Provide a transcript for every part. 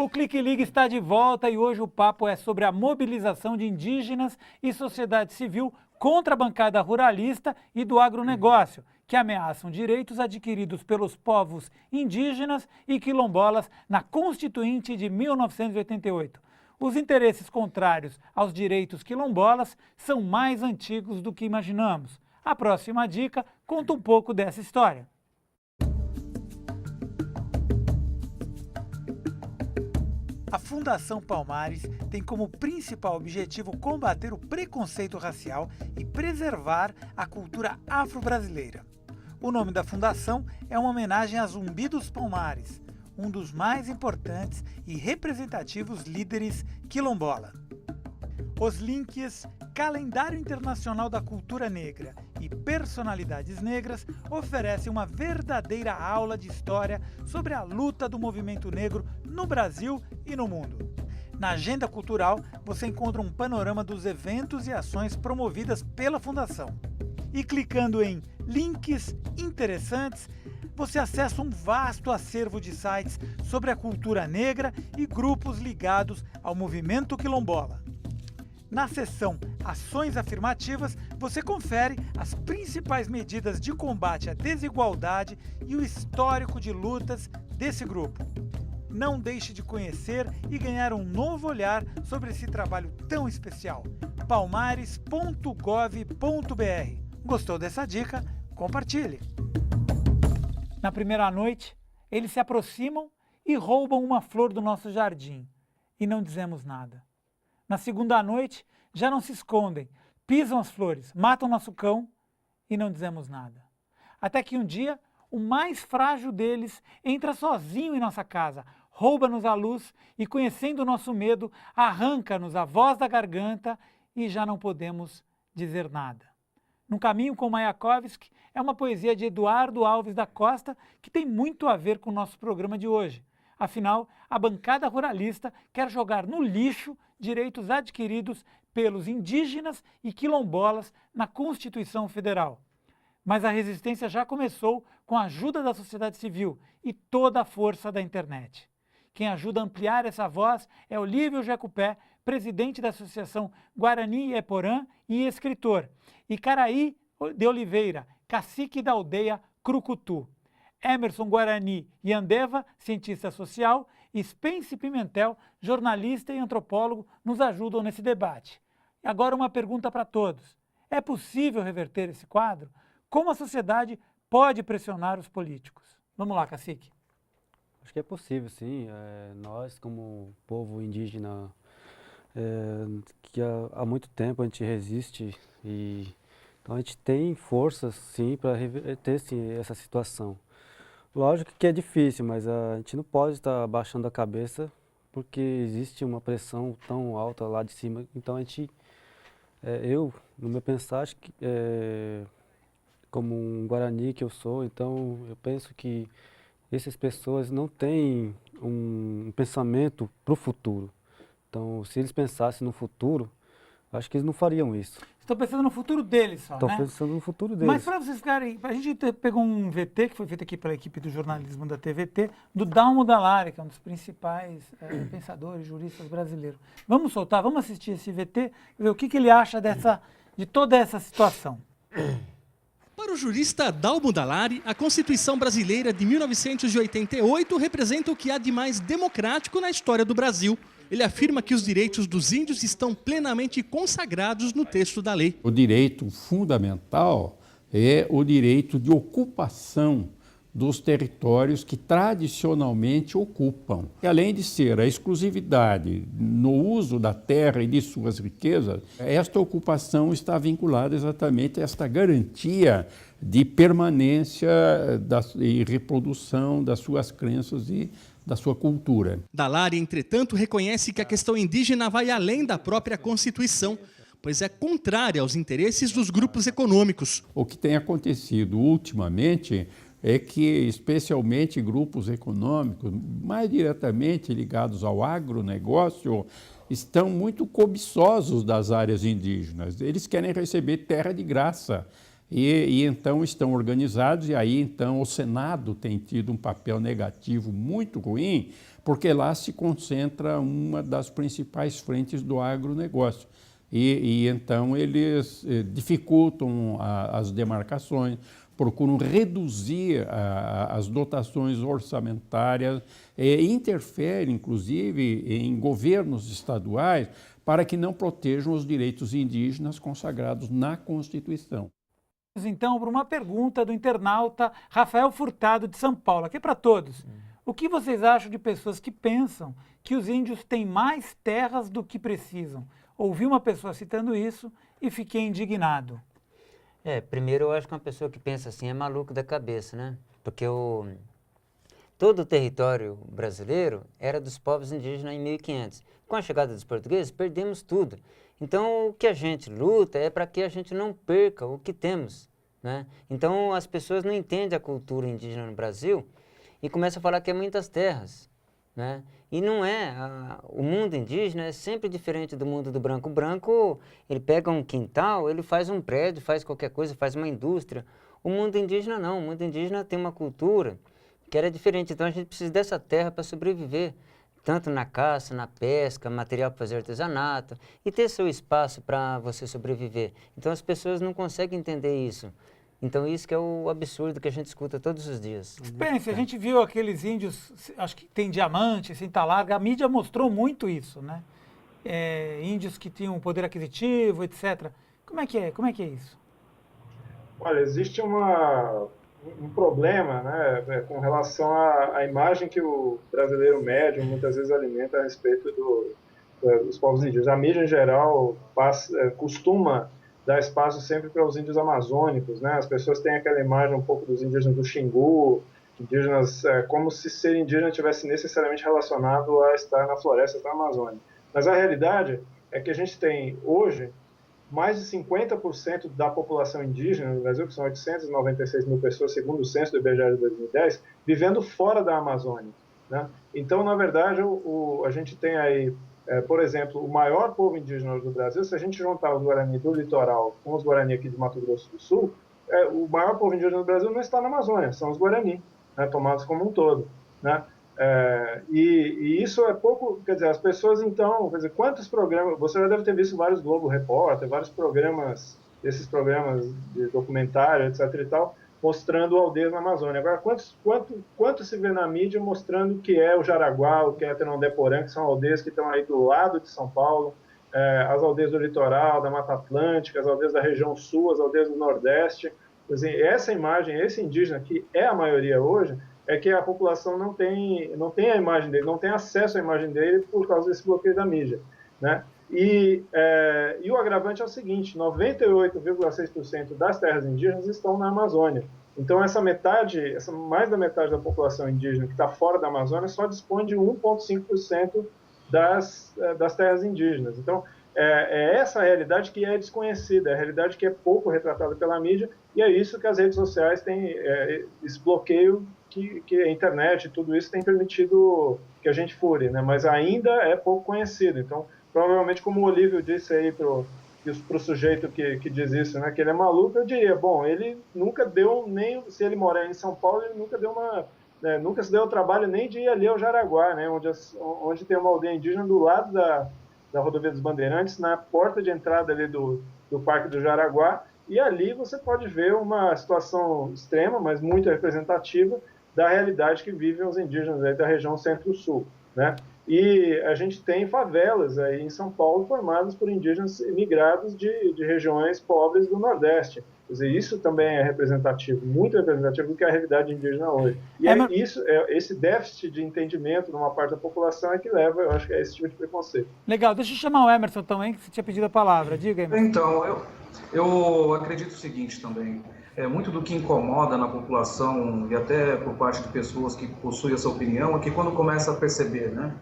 O Clique Liga está de volta e hoje o papo é sobre a mobilização de indígenas e sociedade civil contra a bancada ruralista e do agronegócio, que ameaçam direitos adquiridos pelos povos indígenas e quilombolas na Constituinte de 1988. Os interesses contrários aos direitos quilombolas são mais antigos do que imaginamos. A próxima dica conta um pouco dessa história. A Fundação Palmares tem como principal objetivo combater o preconceito racial e preservar a cultura afro-brasileira. O nome da fundação é uma homenagem a Zumbi dos Palmares, um dos mais importantes e representativos líderes quilombola. Os links Calendário Internacional da Cultura Negra e Personalidades Negras oferecem uma verdadeira aula de história sobre a luta do movimento negro no Brasil e no mundo. Na agenda cultural, você encontra um panorama dos eventos e ações promovidas pela Fundação. E clicando em links interessantes, você acessa um vasto acervo de sites sobre a cultura negra e grupos ligados ao movimento quilombola. Na seção Ações Afirmativas, você confere as principais medidas de combate à desigualdade e o histórico de lutas desse grupo. Não deixe de conhecer e ganhar um novo olhar sobre esse trabalho tão especial. palmares.gov.br. Gostou dessa dica? Compartilhe! Na primeira noite, eles se aproximam e roubam uma flor do nosso jardim, e não dizemos nada. Na segunda noite, já não se escondem, pisam as flores, matam nosso cão e não dizemos nada. Até que um dia, o mais frágil deles entra sozinho em nossa casa, rouba-nos a luz e, conhecendo o nosso medo, arranca-nos a voz da garganta e já não podemos dizer nada. No Caminho com Mayakovsky é uma poesia de Eduardo Alves da Costa que tem muito a ver com o nosso programa de hoje. Afinal, a bancada ruralista quer jogar no lixo direitos adquiridos pelos indígenas e quilombolas na Constituição Federal. Mas a resistência já começou com a ajuda da sociedade civil e toda a força da internet. Quem ajuda a ampliar essa voz é Olívio Jecupé, presidente da Associação Guarani Eporã e escritor, e Caraí de Oliveira, cacique da aldeia Crucutu. Emerson Guarani Yandeva, cientista social, e Spence Pimentel, jornalista e antropólogo, nos ajudam nesse debate. E agora uma pergunta para todos. É possível reverter esse quadro? Como a sociedade pode pressionar os políticos? Vamos lá, cacique. Acho que é possível, sim. Nós, como povo indígena, que há muito tempo a gente resiste, então a gente tem forças, sim, para reverter sim, essa situação. Lógico que é difícil, mas a gente não pode estar abaixando a cabeça porque existe uma pressão tão alta lá de cima. Então a gente, eu, no meu pensar, acho que, como um Guarani que eu sou, então eu penso que essas pessoas não têm um pensamento para o futuro. Então, se eles pensassem no futuro, acho que eles não fariam isso. Estão pensando no futuro deles só, Estão né? pensando no futuro deles. Mas para vocês ficarem... A gente pegou um VT, que foi feito aqui pela equipe do jornalismo da TVT, do Dalmo Dallari, que é um dos principais pensadores, juristas brasileiros. Vamos soltar, vamos assistir esse VT, ver o que ele acha de toda essa situação. Para o jurista Dalmo Dallari, a Constituição Brasileira de 1988 representa o que há de mais democrático na história do Brasil. Ele afirma que os direitos dos índios estão plenamente consagrados no texto da lei. O direito fundamental é o direito de ocupação dos territórios que tradicionalmente ocupam. E além de ser a exclusividade no uso da terra e de suas riquezas, esta ocupação está vinculada exatamente a esta garantia de permanência e reprodução das suas crenças e da sua cultura. Dallari, entretanto, reconhece que a questão indígena vai além da própria Constituição, pois é contrária aos interesses dos grupos econômicos. O que tem acontecido ultimamente é que, especialmente grupos econômicos, mais diretamente ligados ao agronegócio, estão muito cobiçosos das áreas indígenas. Eles querem receber terra de graça. E então estão organizados, e aí então o Senado tem tido um papel negativo muito ruim porque lá se concentra uma das principais frentes do agronegócio. E então eles dificultam as demarcações, procuram reduzir as dotações orçamentárias, interferem, inclusive, em governos estaduais para que não protejam os direitos indígenas consagrados na Constituição. Então, para uma pergunta do internauta Rafael Furtado, de São Paulo, aqui para todos. O que vocês acham de pessoas que pensam que os índios têm mais terras do que precisam? Ouvi uma pessoa citando isso e fiquei indignado. Primeiro eu acho que uma pessoa que pensa assim é maluco da cabeça, né? Porque todo o território brasileiro era dos povos indígenas em 1500. Com a chegada dos portugueses, perdemos tudo. Então, o que a gente luta é para que a gente não perca o que temos, né? Então, as pessoas não entendem a cultura indígena no Brasil e começam a falar que é muitas terras, né? E não é. O mundo indígena é sempre diferente do mundo do branco. O branco, ele pega um quintal, ele faz um prédio, faz qualquer coisa, faz uma indústria. O mundo indígena não. O mundo indígena tem uma cultura que era diferente. Então, a gente precisa dessa terra para sobreviver, tanto na caça, na pesca, material para fazer artesanato, e ter seu espaço para você sobreviver. Então, as pessoas não conseguem entender isso. Então, isso que é o absurdo que a gente escuta todos os dias. Pense, a gente viu aqueles índios, acho que tem diamante, cinta larga, a mídia mostrou muito isso, né? Índios que tinham poder aquisitivo, etc. Como é que é isso? Olha, existe um problema, né, com relação à imagem que o brasileiro médio muitas vezes alimenta a respeito dos povos indígenas. A mídia, em geral, costuma dar espaço sempre para os índios amazônicos, né? As pessoas têm aquela imagem um pouco dos indígenas do Xingu, indígenas, como se ser indígena tivesse necessariamente relacionado a estar na floresta da Amazônia. Mas a realidade é que a gente tem, hoje, mais de 50% da população indígena no Brasil, que são 896 mil pessoas, segundo o censo do IBGE de 2010, vivendo fora da Amazônia, né? Então, na verdade, a gente tem aí, por exemplo, o maior povo indígena do Brasil, se a gente juntar os Guarani do litoral com os Guarani aqui de Mato Grosso do Sul, o maior povo indígena do Brasil não está na Amazônia, são os Guarani, né, tomados como um todo, né? E isso é pouco, quer dizer, as pessoas então, quer dizer, quantos programas, você já deve ter visto vários Globo Repórter, vários programas, esses programas de documentário, etc e tal, mostrando aldeias na Amazônia. Agora, quanto se vê na mídia mostrando o que é o Jaraguá, o que é Tenondeporã, que são aldeias que estão aí do lado de São Paulo, as aldeias do litoral, da Mata Atlântica, as aldeias da região sul, as aldeias do Nordeste. Assim, essa imagem, esse indígena, que é a maioria hoje, é que a população não tem a imagem dele, não tem acesso à imagem dele por causa desse bloqueio da mídia, né? E o agravante é o seguinte, 98,6% das terras indígenas estão na Amazônia. Então, mais da metade da população indígena que está fora da Amazônia só dispõe de 1,5% das terras indígenas. Então, essa a realidade que é desconhecida, é a realidade que é pouco retratada pela mídia, e é isso que as redes sociais têm, esse bloqueio que a internet e tudo isso tem permitido que a gente fure, né? Mas ainda é pouco conhecido. Então, provavelmente, como o Olívio disse aí para o sujeito que diz isso, né, que ele é maluco, eu diria, bom, ele nunca deu nem, se ele mora em São Paulo, ele nunca deu nunca se deu o trabalho nem de ir ali ao Jaraguá, né, onde tem uma aldeia indígena do lado da Rodovia dos Bandeirantes, na porta de entrada ali do Parque do Jaraguá, e ali você pode ver uma situação extrema, mas muito representativa, da realidade que vivem os indígenas aí da região centro-sul, né? E a gente tem favelas aí em São Paulo formadas por indígenas imigrados de regiões pobres do Nordeste. Quer dizer, isso também é representativo, muito representativo do que é a realidade indígena hoje. E esse déficit de entendimento de uma parte da população é que leva, eu acho que é esse tipo de preconceito. Legal, deixa eu chamar o Emerson também, que você tinha pedido a palavra. Diga, Emerson. Então, eu acredito o seguinte também. Muito do que incomoda na população e até por parte de pessoas que possuem essa opinião é que quando começa a perceber, né,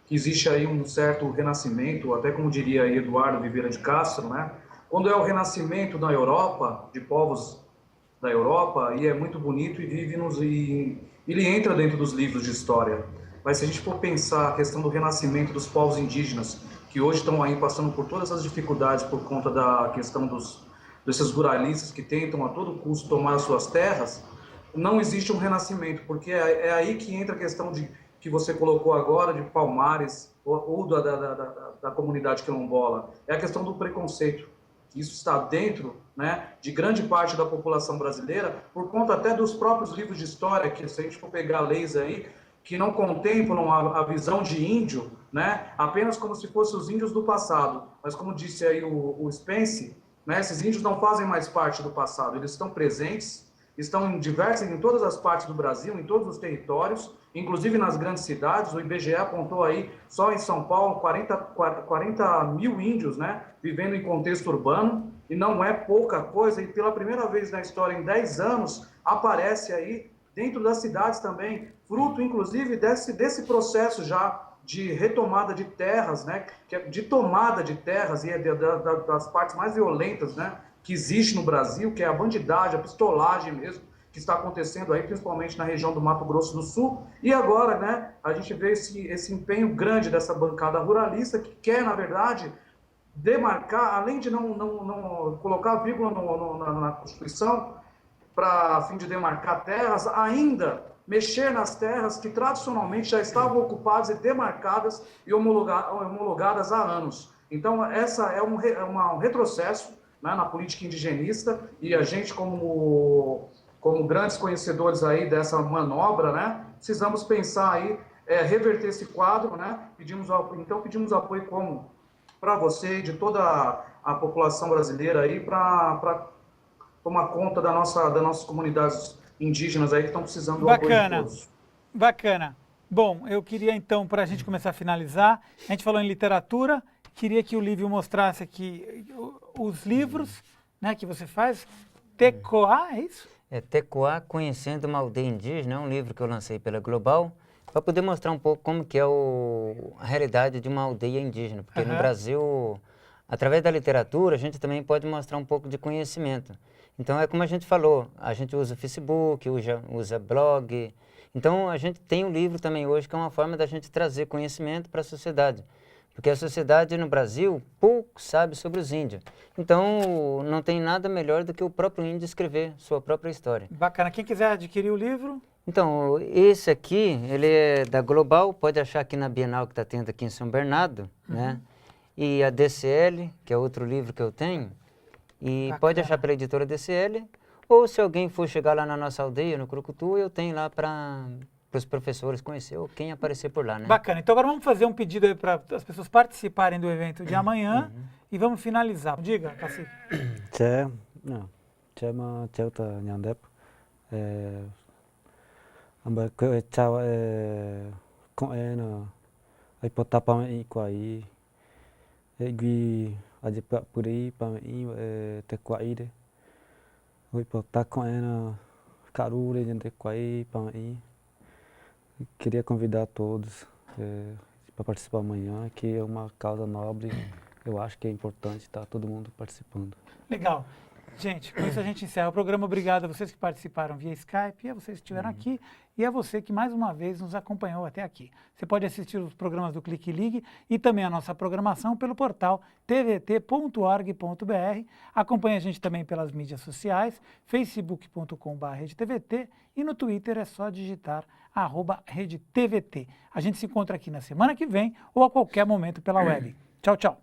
que existe aí um certo renascimento, até como diria aí Eduardo Viveira de Castro, né, quando é o renascimento na Europa, de povos da Europa, e é muito bonito e ele entra dentro dos livros de história. Mas se a gente for pensar a questão do renascimento dos povos indígenas, que hoje estão aí passando por todas as dificuldades por conta da questão desses ruralistas que tentam a todo custo tomar as suas terras, não existe um renascimento, porque é aí que entra a questão de que você colocou agora de Palmares ou da comunidade quilombola, é a questão do preconceito. Isso está dentro, né, de grande parte da população brasileira, por conta até dos próprios livros de história, que se a gente for pegar leis aí, que não contemplam a visão de índio, né, apenas como se fossem os índios do passado. Mas como disse aí o Spence, né, esses índios não fazem mais parte do passado, eles estão presentes, estão em todas as partes do Brasil, em todos os territórios, inclusive nas grandes cidades. O IBGE apontou aí, só em São Paulo, 40 mil índios, né, vivendo em contexto urbano, e não é pouca coisa, e pela primeira vez na história, em 10 anos, aparece aí, dentro das cidades também, fruto, inclusive, desse processo já de retomada de terras, né, de tomada de terras, e das partes mais violentas, né, que existe no Brasil, que é a bandidagem, a pistolagem mesmo, que está acontecendo aí, principalmente na região do Mato Grosso do Sul. E agora, né, a gente vê esse empenho grande dessa bancada ruralista, que quer, na verdade, demarcar, além de não colocar vírgula na Constituição, a fim de demarcar terras, ainda mexer nas terras que tradicionalmente já estavam ocupadas e demarcadas e homologadas há anos. Então, essa é um retrocesso, né, na política indigenista, e a gente, como grandes conhecedores aí dessa manobra, né, precisamos pensar aí, reverter esse quadro, né, pedimos apoio como para você e de toda a população brasileira aí, para tomar conta das nossas comunidades indígenas aí que estão precisando do apoio de todos. Bacana. Bom, eu queria então, para a gente começar a finalizar, a gente falou em literatura, queria que o Lívio mostrasse aqui os livros, né, que você faz. Tecoá, é isso? É Tecoá, Conhecendo uma Aldeia Indígena, é um livro que eu lancei pela Global, para poder mostrar um pouco como que é a realidade de uma aldeia indígena, porque no Brasil, através da literatura, a gente também pode mostrar um pouco de conhecimento. Então, é como a gente falou, a gente usa Facebook, usa blog. Então, a gente tem um livro também hoje que é uma forma da gente trazer conhecimento para a sociedade. Porque a sociedade no Brasil pouco sabe sobre os índios. Então, não tem nada melhor do que o próprio índio escrever sua própria história. Bacana. Quem quiser adquirir o livro? Então, esse aqui, ele é da Global, pode achar aqui na Bienal que está tendo aqui em São Bernardo, né? E a DCL, que é outro livro que eu tenho, e Bacana. pode achar pela editora DCL, ou se alguém for chegar lá na nossa aldeia, no Curucutu, eu tenho lá para os professores conhecer, ou quem aparecer por lá, né? Bacana. Então agora vamos fazer um pedido aí para as pessoas participarem do evento de amanhã e vamos finalizar. Diga, Cacique. Chama Cheuta Nyandep. Amba chao com aí potapa e quai gui ajepa por aí para te quai oi potá com carure gente quai para aí. Queria convidar todos para participar amanhã, que é uma causa nobre. Eu acho que é importante estar todo mundo participando. Legal. Gente, com isso a gente encerra o programa. Obrigado a vocês que participaram via Skype, e a vocês que estiveram aqui, e a você que mais uma vez nos acompanhou até aqui. Você pode assistir os programas do Clique Ligue e também a nossa programação pelo portal tvt.org.br. Acompanhe a gente também pelas mídias sociais, facebook.com/redetvt, e no Twitter é só digitar @redetvt. A gente se encontra aqui na semana que vem ou a qualquer momento pela web. Tchau, tchau.